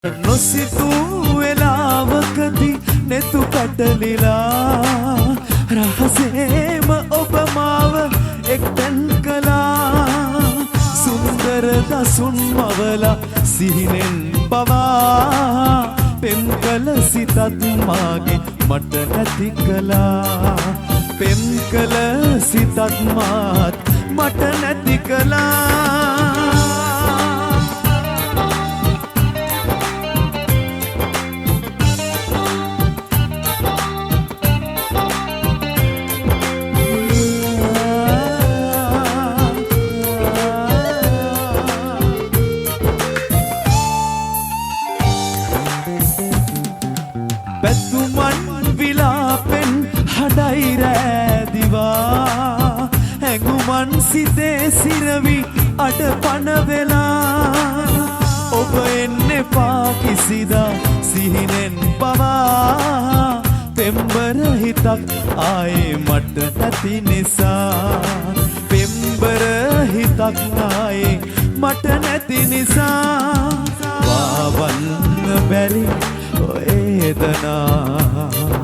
නොසිතූ වෙලාවකදී නෙතු පැටලිලා රහසේම ඔබ මාව එක්තැන් කළා සුන්දර දසුන් මවලා සිහිනෙන් පවා පෙම් කළ සිතත් මාගේ මට නැති කළා පෙම් කළ සිතත් මාත් මට නැති කළා පැතුමන් විලාපෙන් හඩයි රෑදිවා හැඟුමන් සිතේ සිරවි අඩ පන වෙලා ඔබ එන්න එපා කිසිදා සිහිනෙන් පවා පෙම්බර හිතක් ආයේ මට නැති නිසා පෙම්බර හිතක් ආයේ මට නැති නිසා වාවන්න බැරි වේදනා